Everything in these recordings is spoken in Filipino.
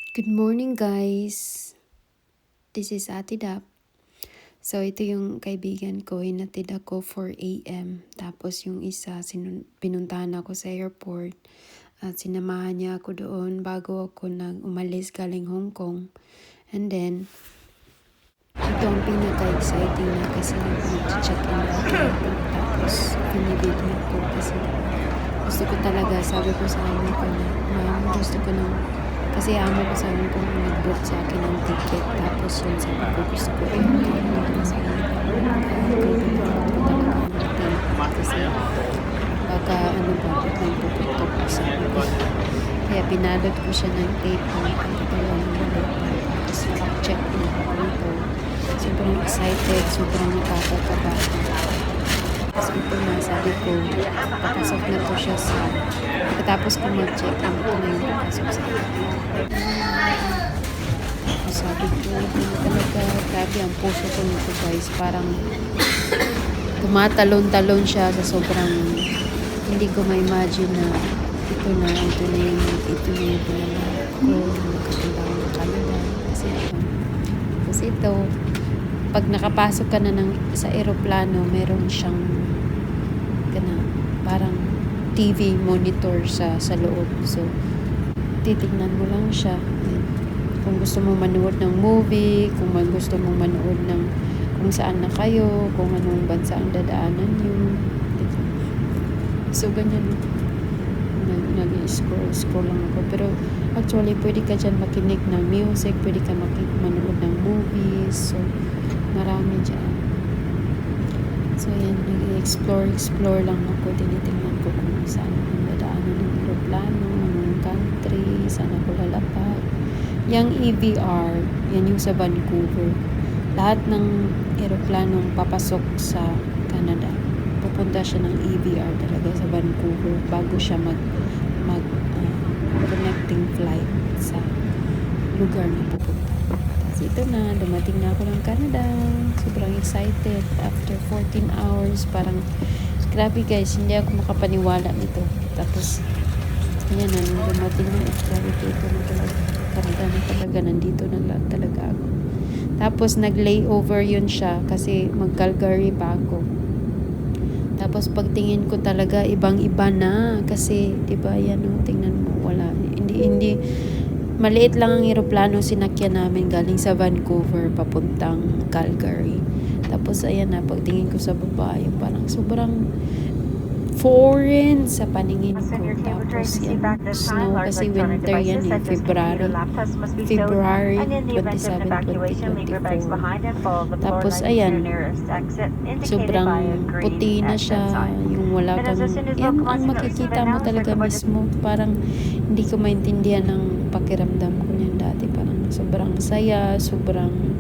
Good morning, guys. This is Ate Dap. So, ito yung kaibigan ko. Hinatid ako 4 a.m. Tapos yung isa, pinuntahan ako sa airport. At sinamahan niya ako doon bago ako umalis galing Hong Kong. And then, ito ang pinaka-exciting na kasi nag-check-in ako. Tapos, pinibigyan ko kasi gusto ko talaga, sabi ko sa amin ko na, ma'am, gusto ko ng kasi amo ko sa amin kung nag-book sa akin ng ticket. Tapos yun, sabi ko gusto ko sa kasi baka ano ba, biglang puputok sa ko. Kaya pinalot ko siya ng tape ng pagkatawa ng malita. Tapos check in ako nito. Sobrang excited, sobrang nakakakabahan. Tapos ito na, sabi ko, papasok na to siya sa pagkatapos ko mag-check in, ito na yung papasok sa tapos sabi ko, ito na talaga, grabe ang puso ko nito guys, parang tumatalon-talon siya sa sobrang hindi ko ma-imagine na ito na yung pinangarap ko na makapunta ko ng Canada kasi ito pag nakapasok ka na sa eroplano, meron siyang parang TV monitor sa loob. So, titignan mo lang siya. Kung gusto mo manood ng movie, kung gusto mo manood ng kung saan na kayo, kung anong bansa ang dadaanan nyo. So, ganyan. Nag-scroll lang ako. Pero, actually, pwede ka dyan makinig ng music, pwede ka manood ng movies. So, marami dyan. So, yan, nag-explore lang ako. Tinitingnan ko kung saan ang dadaanan ng aeroplano, anong country, saan ako lalapag. Yung EVR, yan yung sa Vancouver. Lahat ng aeroplanong papasok sa Canada, pupunta siya ng EVR talaga sa Vancouver bago siya mag connecting flight sa lugar na pupunta. Ito na, dumating na ako ng Canada. Sobrang excited. After 14 hours, parang grabe guys, hindi ako makapaniwala nito. Tapos, yan na, nung dumating na, grabe ito na talaga. Canada na talaga, nandito na talaga ako. Tapos, nag-layover yun siya kasi mag-Calgary pa ako. Tapos, pagtingin ko talaga, ibang-iba na. Kasi, diba, yan o, tingnan mo, wala. Hindi, maliit lang ang eroplano sinakyan namin galing sa Vancouver papuntang Calgary. Tapos ayan na, pagtingin ko sa baba, yung parang sobrang foreign sa paningin ko. Tapos yan, snow kasi winter yan eh, February 27, 2024. Tapos ayan, sobrang puti na siya, yung wala kang, yan ang makikita mo talaga mismo. Parang hindi ko maintindihan ng pakiramdam ko niyan dati. Parang sobrang saya, sobrang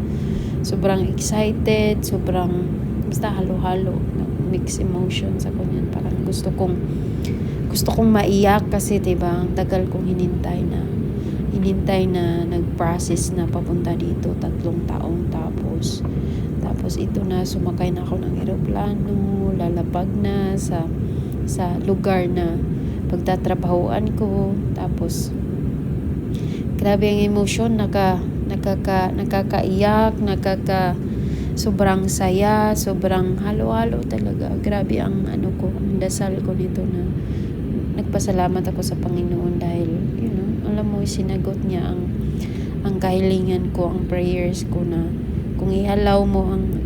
excited, sobrang basta halo-halo, mixed emotions ako niyan. Parang gusto kong maiyak kasi 'di ba, ang tagal kong hinintay na nag-process na papunta dito, 3 taon. Tapos ito na, sumakay na ako ng eroplano, lalapag na sa lugar na pagtatrabahuan ko. Tapos grabe ang emosyon, nakakaiyak, sobrang saya, sobrang halo-halo talaga. Grabe ang ang dasal ko nito na nagpasalamat ako sa Panginoon dahil alam mo, sinagot niya ang kahilingan ko, ang prayers ko na kung i-allow mo ang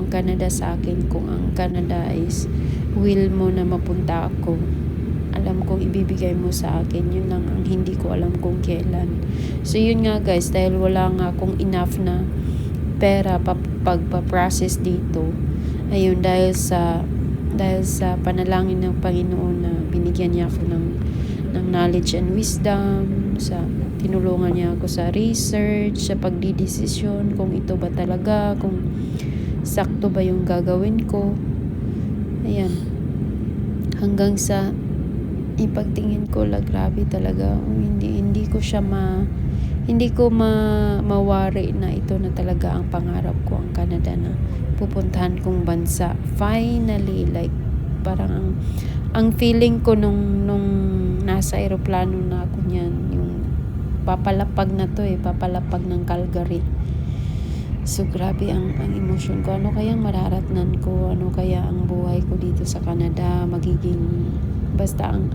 Canada sa akin, kung ang Canada is will mo na mapunta ako, alam kong ibibigay mo sa akin. Yun lang ang hindi ko alam kung kailan. So yun nga guys, dahil wala nga akong enough na pera pagpa-process dito, ayun, dahil sa panalangin ng Panginoon na binigyan niya ako ng knowledge and wisdom, tinulungan niya ako sa research, sa pagdidesisyon kung ito ba talaga, kung sakto ba yung gagawin ko. Ayan, hanggang sa ipagtingin ko la, grabe talaga, hindi ko mawari na ito na talaga ang pangarap ko, ang Canada na pupuntahan kong bansa. Finally, like parang ang feeling ko nung nasa eroplano na ako niyan, yung papalapag na to papalapag ng Calgary. So grabe ang emosyon ko. Ano kaya ang mararatnan ko? Ano kaya ang buhay ko dito sa Canada? Magiging basta ang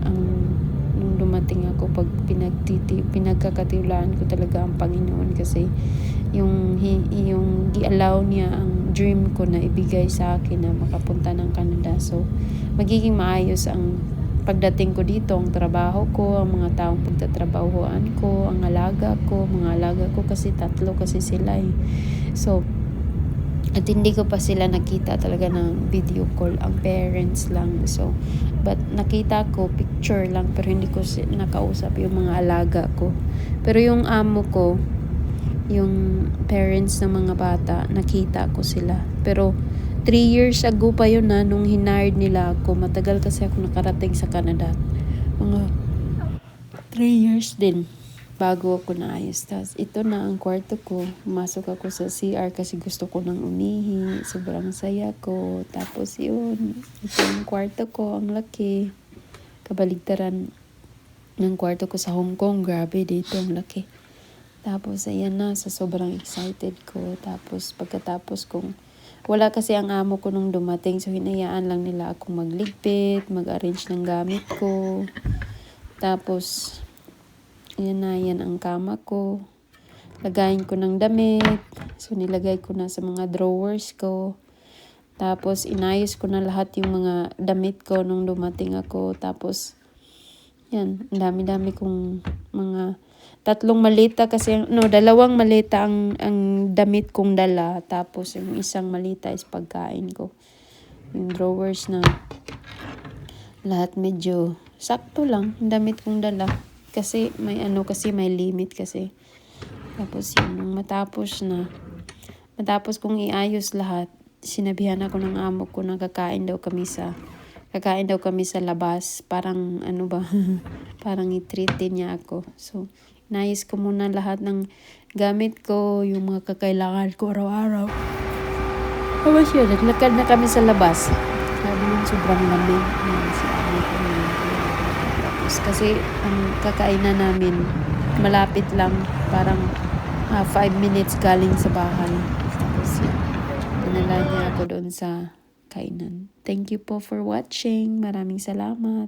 nung dumating ako, pag pinagkakatiwalaan ko talaga ang Panginoon, kasi yung gi-allow niya ang dream ko na ibigay sa akin na makapunta ng Canada. So magiging maayos ang pagdating ko dito, ang trabaho ko, ang mga taong pagtatrabahuan ko, ang mga alaga ko kasi 3 kasi sila So, at hindi ko pa sila nakita talaga ng video call, ang parents lang. So, but nakita ko picture lang, pero hindi ko nakausap yung mga alaga ko. Pero yung amo ko, yung parents ng mga bata, nakita ko sila. Pero 3 years ago pa yun nung hinard nila ako. Matagal kasi ako nakarating sa Canada. Mga 3 years din bago ako naayos. Tapos ito na ang kwarto ko. Masok ako sa CR kasi gusto ko nang umihi. Sobrang saya ko. Tapos yun, ito ang kwarto ko. Ang laki. Kabaligtaran ng kwarto ko sa Hong Kong. Grabe, dito ang laki. Tapos ayan na, sa sobrang excited ko. Tapos pagkatapos kong wala kasi ang amo ko nung dumating, so hinayaan lang nila akong magligpit, mag-arrange ng gamit ko. Tapos yan ang kama ko. Lagayin ko ng damit. So nilagay ko na sa mga drawers ko. Tapos inayos ko na lahat yung mga damit ko nung dumating ako. Tapos yan, ang dami-dami kong mga 3 maleta kasi, 2 maleta ang damit kong dala. Tapos yung isang maleta is pagkain ko. Yung drawers na lahat medyo sakto lang, yung damit kong dala. Kasi may may limit kasi. Tapos yun, matapos kong iayos lahat, sinabihan ako ng amo ko na kakain daw kami sa labas. Parang parang i-treat din niya ako. So, inayos ko muna lahat ng gamit ko, yung mga kakailangan ko araw-araw. Tapos yun, naglakad na kami sa labas. Sabi yun, sobrang lamig. Tapos kasi ang kakainan namin, malapit lang. Parang 5 minutes galing sa bahay. Tapos yun, dinala niya ako doon sa kainan. Thank you po for watching. Maraming salamat.